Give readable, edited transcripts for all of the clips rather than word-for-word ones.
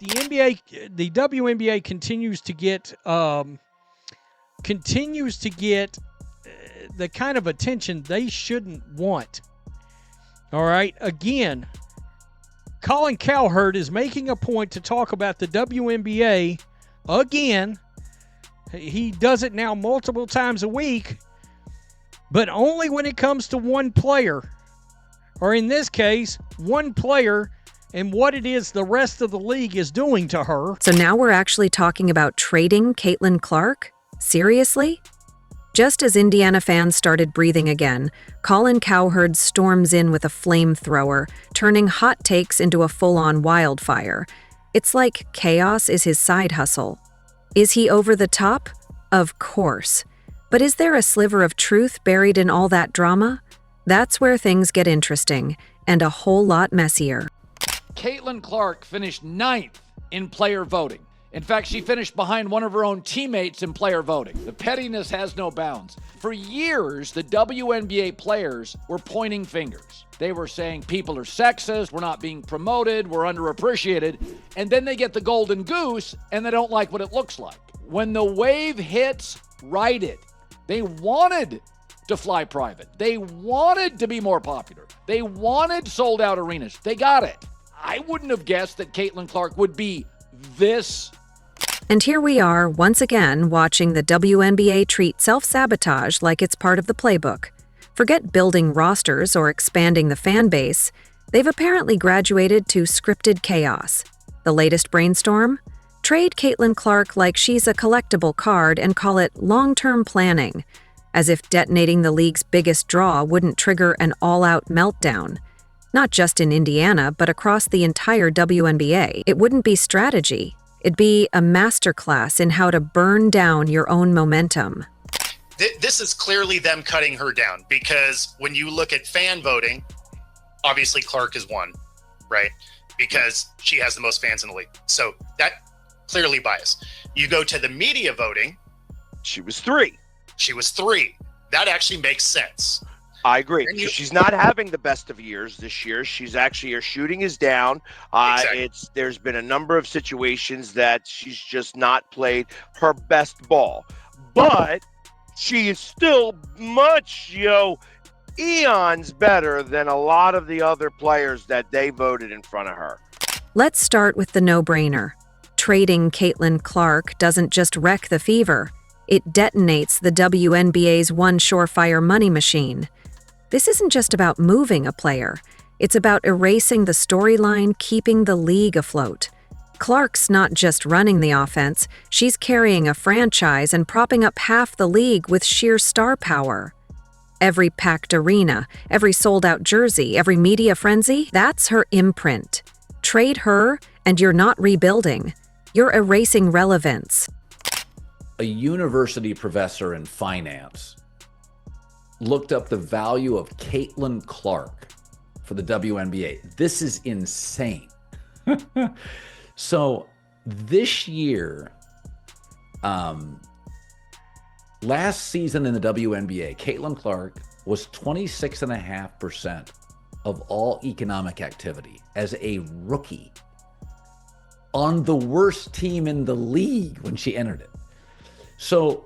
look, the WNBA continues to get the kind of attention they shouldn't want. All right. Again, Colin Cowherd is making a point to talk about the WNBA again. He does it now multiple times a week, but only when it comes to one player, or in this case, one player and what it is the rest of the league is doing to her. So now we're actually talking about trading Caitlin Clark? Seriously? Just as Indiana fans started breathing again, Colin Cowherd storms in with a flamethrower, turning hot takes into a full-on wildfire. It's like chaos is his side hustle. Is he over the top? Of course. But is there a sliver of truth buried in all that drama? That's where things get interesting, and a whole lot messier. Caitlin Clark finished 9th in player voting. In fact, she finished behind one of her own teammates in player voting. The pettiness has no bounds. For years, the WNBA players were pointing fingers. They were saying people are sexist, we're not being promoted, we're underappreciated. And then they get the golden goose and they don't like what it looks like. When the wave hits, ride it. They wanted to fly private. They wanted to be more popular. They wanted sold out arenas. They got it. I wouldn't have guessed that Caitlin Clark would be this. And here we are, once again, watching the WNBA treat self-sabotage like it's part of the playbook. Forget building rosters or expanding the fan base. They've apparently graduated to scripted chaos. The latest brainstorm? Trade Caitlin Clark like she's a collectible card and call it long-term planning, as if detonating the league's biggest draw wouldn't trigger an all-out meltdown. Not just in Indiana, but across the entire WNBA. It wouldn't be strategy. It'd be a masterclass in how to burn down your own momentum. This is clearly them cutting her down, because when you look at fan voting, obviously Clark is one, right? Because she has the most fans in the league. So that clearly biased. You go to the media voting. She was 3. She was 3. That actually makes sense. I agree. She's not having the best of years this year. She's actually, her shooting is down. Exactly. There's been a number of situations that she's just not played her best ball. But she is still much, eons better than a lot of the other players that they voted in front of her. Let's start with the no-brainer. Trading Caitlin Clark doesn't just wreck the fever. It detonates the WNBA's one surefire money machine. This isn't just about moving a player. It's about erasing the storyline, keeping the league afloat. Clark's not just running the offense, she's carrying a franchise and propping up half the league with sheer star power. Every packed arena, every sold-out jersey, every media frenzy, that's her imprint. Trade her, and you're not rebuilding. You're erasing relevance. A university professor in finance looked up the value of Caitlin Clark for the WNBA. This is insane. So this year, last season in the WNBA, Caitlin Clark was 26.5% of all economic activity as a rookie on the worst team in the league when she entered it. So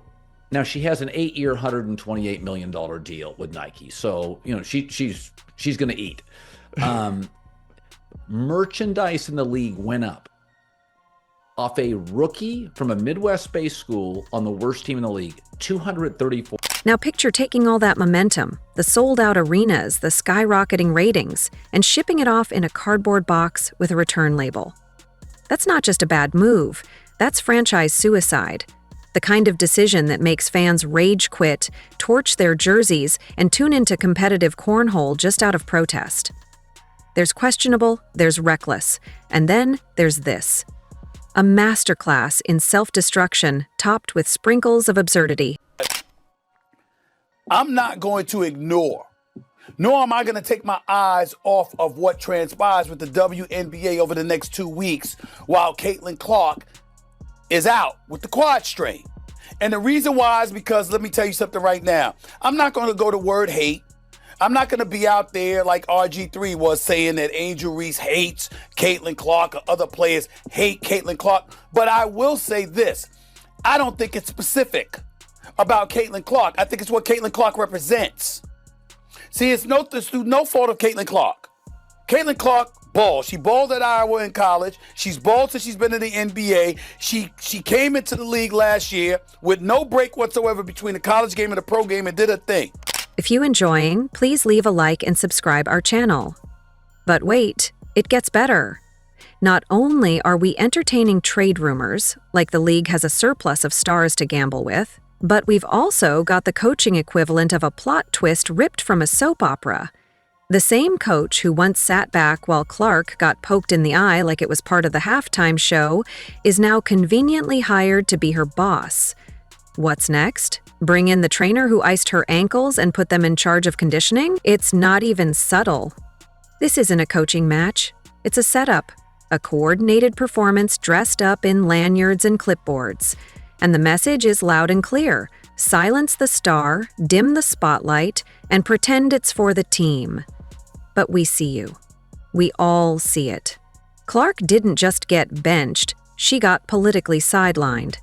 now she has an 8-year, $128 million deal with Nike. So, she's going to eat. Merchandise in the league went up off a rookie from a Midwest-based school on the worst team in the league, 234. Now picture taking all that momentum, the sold-out arenas, the skyrocketing ratings, and shipping it off in a cardboard box with a return label. That's not just a bad move. That's franchise suicide. The kind of decision that makes fans rage quit, torch their jerseys, and tune into competitive cornhole just out of protest. There's questionable, there's reckless, and then there's this. A masterclass in self-destruction topped with sprinkles of absurdity. I'm not going to ignore, nor am I going to take my eyes off of what transpires with the WNBA over the next 2 weeks while Caitlin Clark is out with the quad strain. And the reason why is because, let me tell you something right now. I'm not going to go to word hate. I'm not going to be out there like RG3 was saying that Angel Reese hates Caitlin Clark or other players hate Caitlin Clark. But I will say this. I don't think it's specific about Caitlin Clark. I think it's what Caitlin Clark represents. See, it's no fault of Caitlin Clark. Caitlin Clark balled. She balled at Iowa in college. She's balled since she's been in the NBA. She came into the league last year with no break whatsoever between the college game and the pro game and did her thing. If you enjoying, please leave a like and subscribe our channel. But wait, it gets better. Not only are we entertaining trade rumors, like the league has a surplus of stars to gamble with, but we've also got the coaching equivalent of a plot twist ripped from a soap opera. The same coach who once sat back while Clark got poked in the eye like it was part of the halftime show is now conveniently hired to be her boss. What's next? Bring in the trainer who iced her ankles and put them in charge of conditioning? It's not even subtle. This isn't a coaching match. It's a setup, a coordinated performance dressed up in lanyards and clipboards. And the message is loud and clear. Silence the star, dim the spotlight, and pretend it's for the team. But we see you. We all see it. Clark didn't just get benched, she got politically sidelined.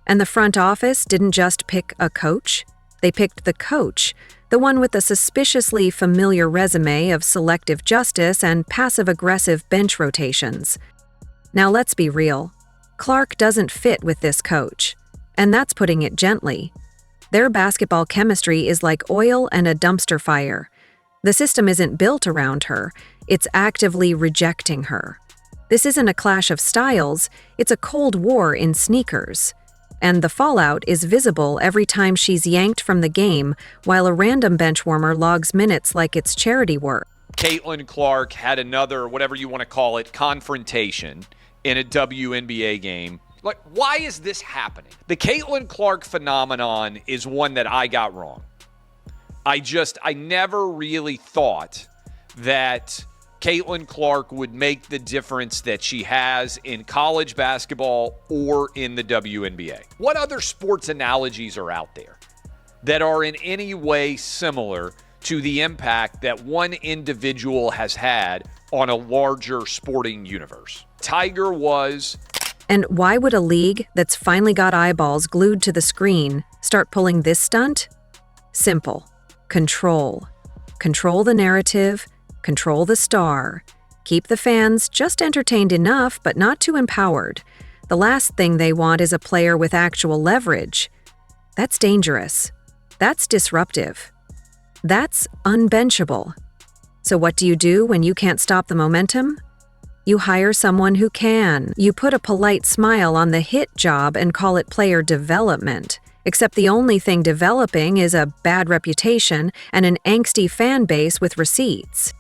And the front office didn't just pick a coach, they picked the coach, the one with a suspiciously familiar resume of selective justice and passive-aggressive bench rotations. Now let's be real. Clark doesn't fit with this coach, and that's putting it gently. Their basketball chemistry is like oil and a dumpster fire. The system isn't built around her, it's actively rejecting her. This isn't a clash of styles, it's a cold war in sneakers. And the fallout is visible every time she's yanked from the game while a random benchwarmer logs minutes like it's charity work. Caitlin Clark had another, whatever you want to call it, confrontation in a WNBA game. Like, why is this happening? The Caitlin Clark phenomenon is one that I got wrong. I never really thought that Caitlin Clark would make the difference that she has in college basketball or in the WNBA. What other sports analogies are out there that are in any way similar to the impact that one individual has had on a larger sporting universe? Tiger was. And why would a league that's finally got eyeballs glued to the screen start pulling this stunt? Simple. Control. Control the narrative. Control the star. Keep the fans just entertained enough, but not too empowered. The last thing they want is a player with actual leverage. That's dangerous. That's disruptive. That's unbenchable. So what do you do when you can't stop the momentum? You hire someone who can. You put a polite smile on the hit job and call it player development. Except the only thing developing is a bad reputation and an angsty fan base with receipts.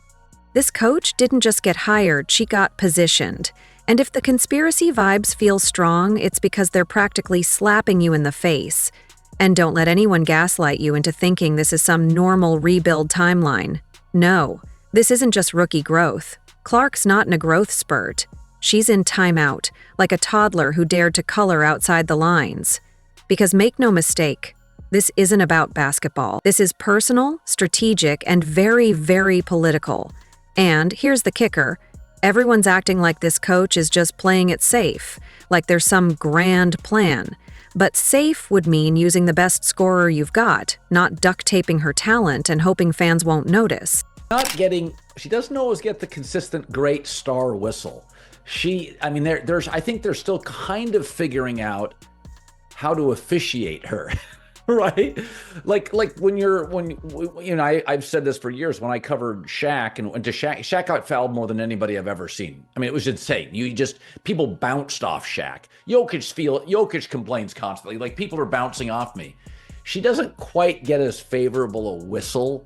This coach didn't just get hired, she got positioned. And if the conspiracy vibes feel strong, it's because they're practically slapping you in the face. And don't let anyone gaslight you into thinking this is some normal rebuild timeline. No, this isn't just rookie growth. Clark's not in a growth spurt. She's in timeout, like a toddler who dared to color outside the lines. Because make no mistake, this isn't about basketball. This is personal, strategic, and very, very political. And here's the kicker. Everyone's acting like this coach is just playing it safe, like there's some grand plan. But safe would mean using the best scorer you've got, not duct taping her talent and hoping fans won't notice. She doesn't always get the consistent great star whistle. I think they're still kind of figuring out how to officiate her, right? Like when I've said this for years when I covered Shaq and went to Shaq got fouled more than anybody I've ever seen. I mean, it was insane. People bounced off Shaq. Jokic complains constantly, like people are bouncing off me. She doesn't quite get as favorable a whistle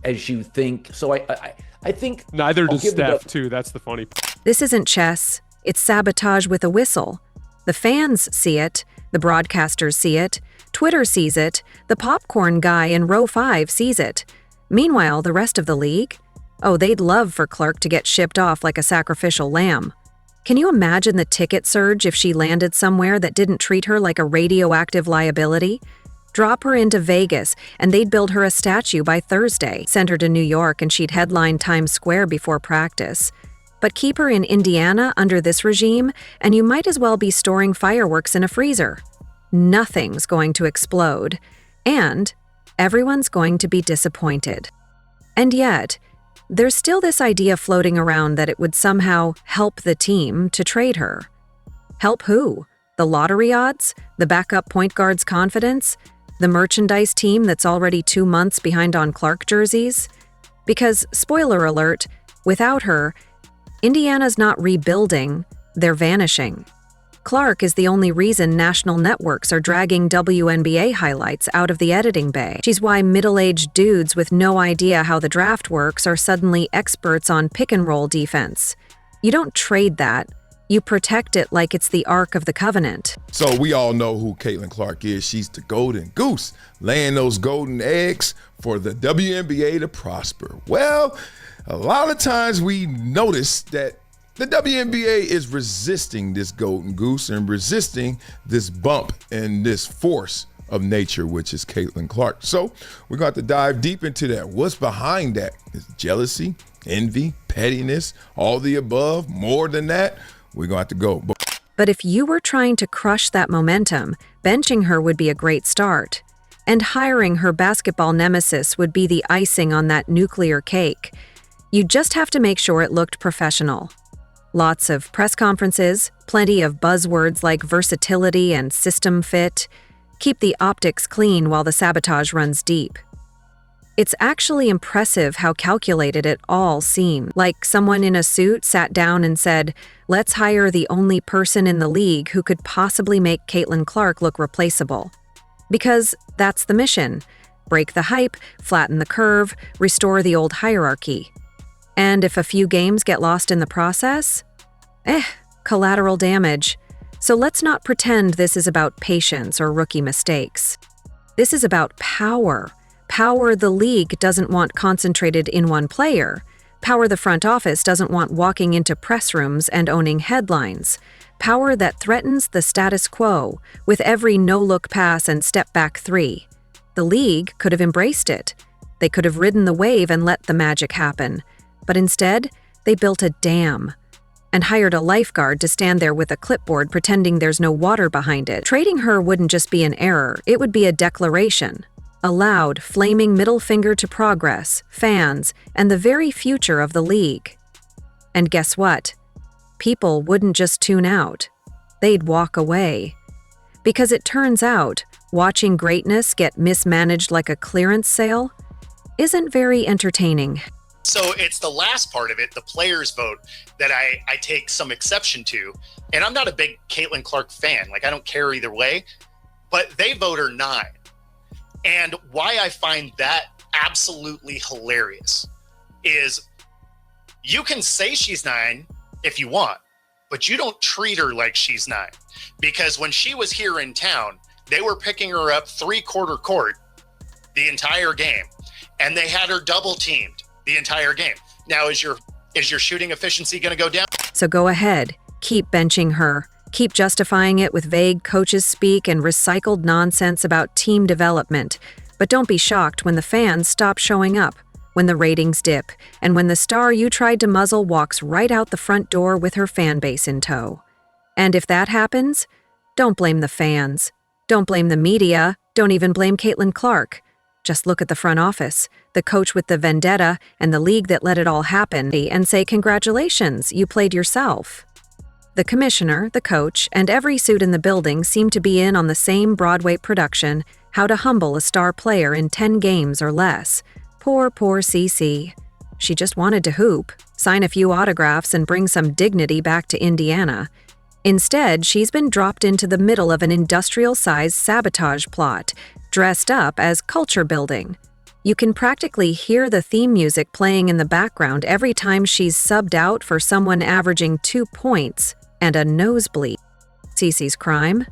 as you think. So I think neither does Steph too. That's the funny part. This isn't chess. It's sabotage with a whistle. The fans see it. The broadcasters see it. Twitter sees it. The popcorn guy in row 5 sees it. Meanwhile, the rest of the league? Oh, they'd love for Clark to get shipped off like a sacrificial lamb. Can you imagine the ticket surge if she landed somewhere that didn't treat her like a radioactive liability? Drop her into Vegas, and they'd build her a statue by Thursday. Send her to New York, and she'd headline Times Square before practice. But keep her in Indiana under this regime, and you might as well be storing fireworks in a freezer. Nothing's going to explode, and everyone's going to be disappointed. And yet, there's still this idea floating around that it would somehow help the team to trade her. Help who? The lottery odds? The backup point guard's confidence? The merchandise team that's already 2 months behind on Clark jerseys? Because, spoiler alert, without her, Indiana's not rebuilding, they're vanishing. Clark is the only reason national networks are dragging WNBA highlights out of the editing bay. She's why middle-aged dudes with no idea how the draft works are suddenly experts on pick-and-roll defense. You don't trade that. You protect it like it's the Ark of the Covenant. So we all know who Caitlin Clark is. She's the golden goose, laying those golden eggs for the WNBA to prosper. Well, a lot of times we notice that the WNBA is resisting this golden goose and resisting this bump and this force of nature, which is Caitlin Clark. So we're going to dive deep into that. What's behind that? Is jealousy, envy, pettiness, all the above, more than that? We're going to have to go. But if you were trying to crush that momentum, benching her would be a great start. And hiring her basketball nemesis would be the icing on that nuclear cake. You just have to make sure it looked professional. Lots of press conferences, plenty of buzzwords like versatility and system fit. Keep the optics clean while the sabotage runs deep. It's actually impressive how calculated it all seemed. Like someone in a suit sat down and said, "Let's hire the only person in the league who could possibly make Caitlin Clark look replaceable." Because that's the mission. Break the hype, flatten the curve, restore the old hierarchy. And if a few games get lost in the process, collateral damage. So let's not pretend this is about patience or rookie mistakes. This is about power. Power the league doesn't want concentrated in one player. Power the front office doesn't want walking into press rooms and owning headlines. Power that threatens the status quo with every no-look pass and step-back three. The league could have embraced it. They could have ridden the wave and let the magic happen. But instead, they built a dam and hired a lifeguard to stand there with a clipboard pretending there's no water behind it. Trading her wouldn't just be an error, it would be a declaration. A loud, flaming middle finger to progress, fans, and the very future of the league. And guess what? People wouldn't just tune out. They'd walk away. Because it turns out, watching greatness get mismanaged like a clearance sale isn't very entertaining. So it's the last part of it, the players vote, that I take some exception to. And I'm not a big Caitlin Clark fan. Like, I don't care either way. But they vote her 9. And why I find that absolutely hilarious is you can say she's 9 if you want, but you don't treat her like she's 9. Because when she was here in town, they were picking her up 3/4 court the entire game. And they had her double teamed the entire game. Now, is your shooting efficiency going to go down? So go ahead, keep benching her. Keep justifying it with vague coaches speak and recycled nonsense about team development. But don't be shocked when the fans stop showing up, when the ratings dip, and when the star you tried to muzzle walks right out the front door with her fan base in tow. And if that happens, don't blame the fans. Don't blame the media. Don't even blame Caitlin Clark. Just look at the front office, the coach with the vendetta, and the league that let it all happen, and say, congratulations, you played yourself. The commissioner, the coach, and every suit in the building seem to be in on the same Broadway production, How to Humble a Star Player in 10 Games or Less. Poor CC. She just wanted to hoop, sign a few autographs, and bring some dignity back to Indiana. Instead, she's been dropped into the middle of an industrial-sized sabotage plot, dressed up as culture building. You can practically hear the theme music playing in the background every time she's subbed out for someone averaging 2 points and a nosebleed. Cece's crime?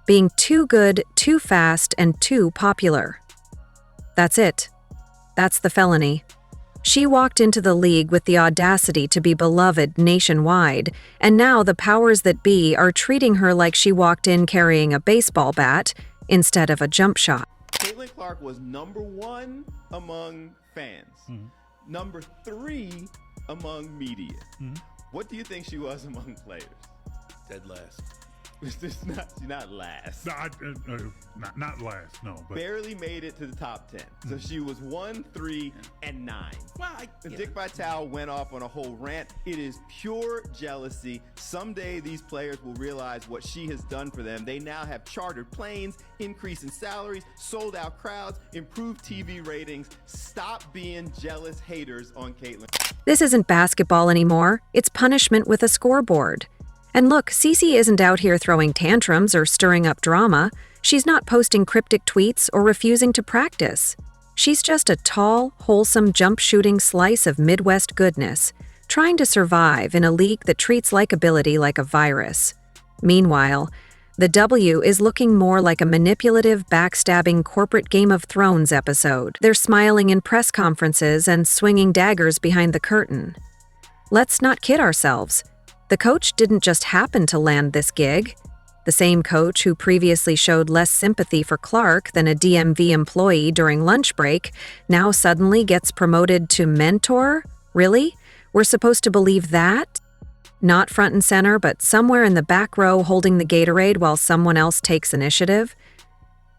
Being too good, too fast, and too popular. That's it. That's the felony. She walked into the league with the audacity to be beloved nationwide, and now the powers that be are treating her like she walked in carrying a baseball bat instead of a jump shot. Caitlin Clark was number 1 among fans, number 3 among media. What do you think she was among players? Dead last. She's not last. No, not last, no. But Barely made it to the top 10. So she was 1, 3, and 9. Well, Dick Vitale went off on a whole rant. It is pure jealousy. Someday these players will realize what she has done for them. They now have chartered planes, increase in salaries, sold out crowds, improved TV ratings. Stop being jealous haters on Caitlin. This isn't basketball anymore. It's punishment with a scoreboard. And look, Cece isn't out here throwing tantrums or stirring up drama. She's not posting cryptic tweets or refusing to practice. She's just a tall, wholesome jump-shooting slice of Midwest goodness, trying to survive in a league that treats likability like a virus. Meanwhile, the W is looking more like a manipulative, backstabbing corporate Game of Thrones episode. They're smiling in press conferences and swinging daggers behind the curtain. Let's not kid ourselves. The coach didn't just happen to land this gig. The same coach who previously showed less sympathy for Clark than a DMV employee during lunch break now suddenly gets promoted to mentor? Really? We're supposed to believe that? Not front and center, but somewhere in the back row holding the Gatorade while someone else takes initiative?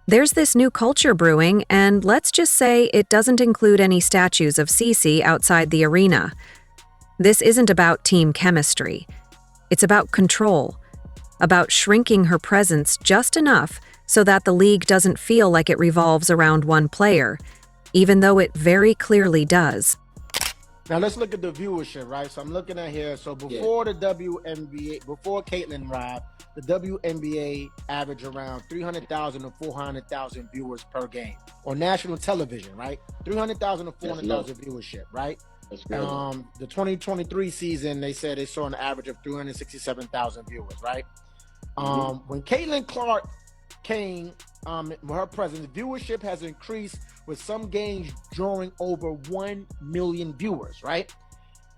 There's this new culture brewing, and let's just say it doesn't include any statues of Cece outside the arena. This isn't about team chemistry. It's about control, about shrinking her presence just enough so that the league doesn't feel like it revolves around one player, even though it very clearly does. Now let's look at the viewership, right? So I'm looking at here. So before the WNBA, before Caitlin arrived, the WNBA averaged around 300,000 to 400,000 viewers per game on national television, right? 300,000 to 400,000 viewership, right? The 2023 season, they said they saw an average of 367,000 viewers, right? When Caitlin Clark came, with her presence, viewership has increased with some games drawing over 1 million viewers, right?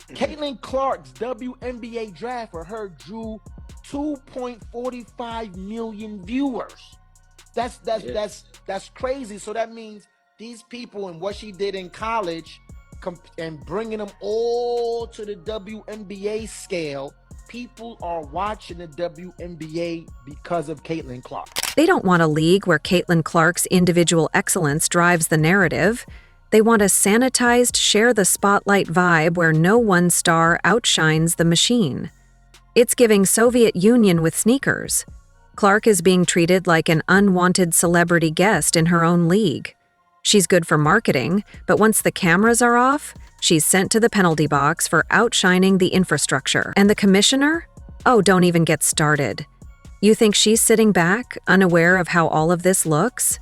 Caitlin Clark's WNBA draft for her drew 2.45 million viewers. That's crazy. So that means these people and what she did in college and bringing them all to the WNBA scale, people are watching the WNBA because of Caitlin Clark. They don't want a league where Caitlin Clark's individual excellence drives the narrative. They want a sanitized, share the spotlight vibe where no one star outshines the machine. It's giving Soviet Union with sneakers. Clark is being treated like an unwanted celebrity guest in her own league. She's good for marketing, but once the cameras are off, she's sent to the penalty box for outshining the infrastructure. And the commissioner? Oh, don't even get started. You think she's sitting back, unaware of how all of this looks?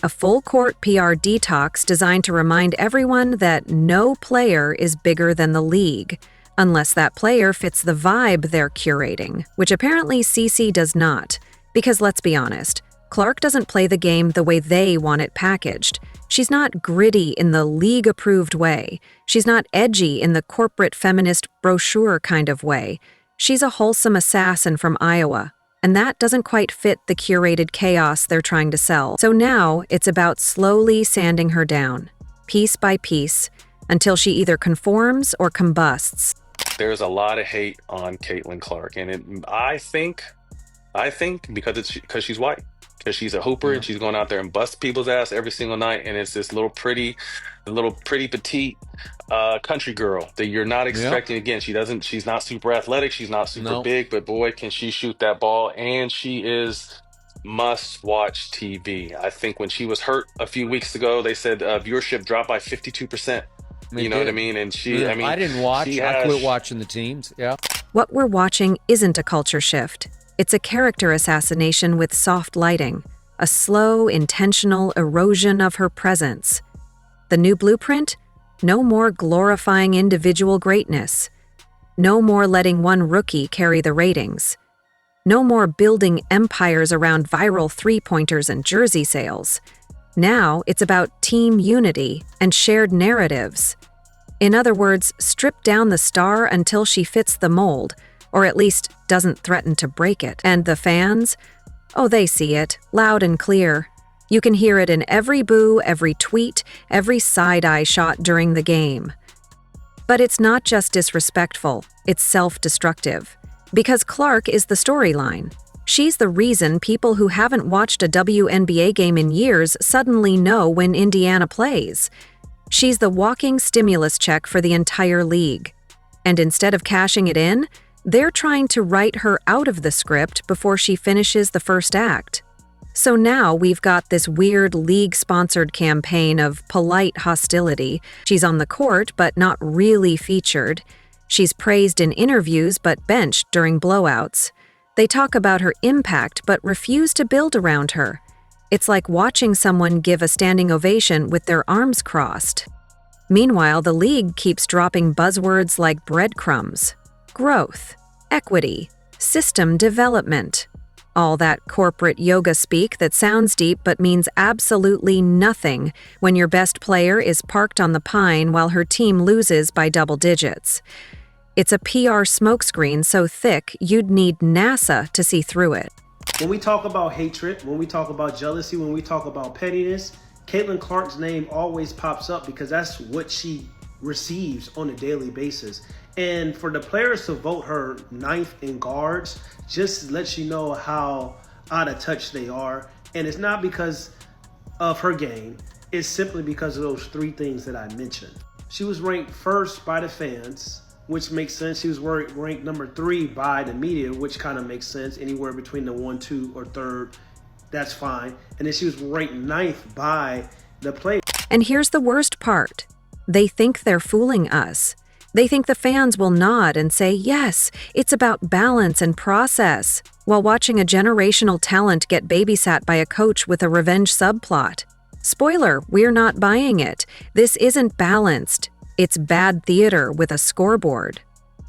A full-court PR detox designed to remind everyone that no player is bigger than the league, unless that player fits the vibe they're curating, which apparently Cece does not. Because let's be honest, Clark doesn't play the game the way they want it packaged. She's not gritty in the league-approved way. She's not edgy in the corporate feminist brochure kind of way. She's a wholesome assassin from Iowa, and that doesn't quite fit the curated chaos they're trying to sell. So now it's about slowly sanding her down, piece by piece, until she either conforms or combusts. There's a lot of hate on Caitlin Clark, and I think because she's white. Because she's a hooper and she's going out there and bust people's ass every single night, and it's this little pretty petite country girl that you're not expecting. Again, she's not super athletic, she's not super big, but boy, can she shoot that ball, and she is must-watch TV. I think when she was hurt a few weeks ago, they said viewership dropped by 52%. You know what I mean? And I didn't watch. I quit watching the teams. Yeah. What we're watching isn't a culture shift. It's a character assassination with soft lighting, a slow, intentional erosion of her presence. The new blueprint? No more glorifying individual greatness. No more letting one rookie carry the ratings. No more building empires around viral three-pointers and jersey sales. Now it's about team unity and shared narratives. In other words, strip down the star until she fits the mold, or at least doesn't threaten to break it. And the fans? Oh, they see it, loud and clear. You can hear it in every boo, every tweet, every side-eye shot during the game. But it's not just disrespectful, it's self-destructive. Because Clark is the storyline. She's the reason people who haven't watched a WNBA game in years suddenly know when Indiana plays. She's the walking stimulus check for the entire league. And instead of cashing it in, they're trying to write her out of the script before she finishes the first act. So now we've got this weird league-sponsored campaign of polite hostility. She's on the court, but not really featured. She's praised in interviews, but benched during blowouts. They talk about her impact, but refuse to build around her. It's like watching someone give a standing ovation with their arms crossed. Meanwhile, the league keeps dropping buzzwords like breadcrumbs, growth, equity, system development. All that corporate yoga speak that sounds deep but means absolutely nothing when your best player is parked on the pine while her team loses by double digits. It's a PR smokescreen so thick you'd need NASA to see through it. When we talk about hatred, when we talk about jealousy, when we talk about pettiness, Caitlin Clark's name always pops up because that's what she receives on a daily basis. And for the players to vote her 9th in guards just lets you know how out of touch they are. And it's not because of her game. It's simply because of those 3 things that I mentioned. She was ranked 1st by the fans, which makes sense. She was ranked number 3 by the media, which kind of makes sense. Anywhere between the 1, 2, or 3rd, that's fine. And then she was ranked 9th by the players. And here's the worst part. They think they're fooling us. They think the fans will nod and say, yes, it's about balance and process, while watching a generational talent get babysat by a coach with a revenge subplot. Spoiler, we're not buying it. This isn't balanced. It's bad theater with a scoreboard.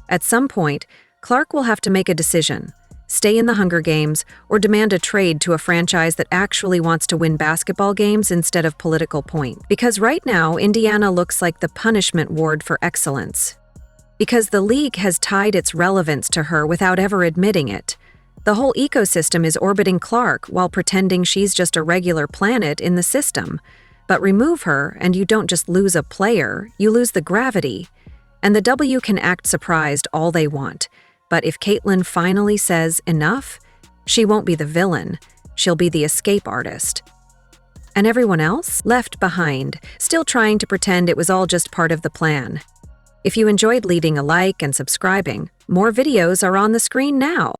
At some point, Clark will have to make a decision. Stay in the Hunger Games or demand a trade to a franchise that actually wants to win basketball games instead of political point. Because right now, Indiana looks like the punishment ward for excellence. Because the league has tied its relevance to her without ever admitting it. The whole ecosystem is orbiting Clark while pretending she's just a regular planet in the system. But remove her, and you don't just lose a player, you lose the gravity. And the W can act surprised all they want. But if Caitlin finally says enough, she won't be the villain. She'll be the escape artist. And everyone else? Left behind, still trying to pretend it was all just part of the plan. If you enjoyed leaving a like and subscribing, more videos are on the screen now.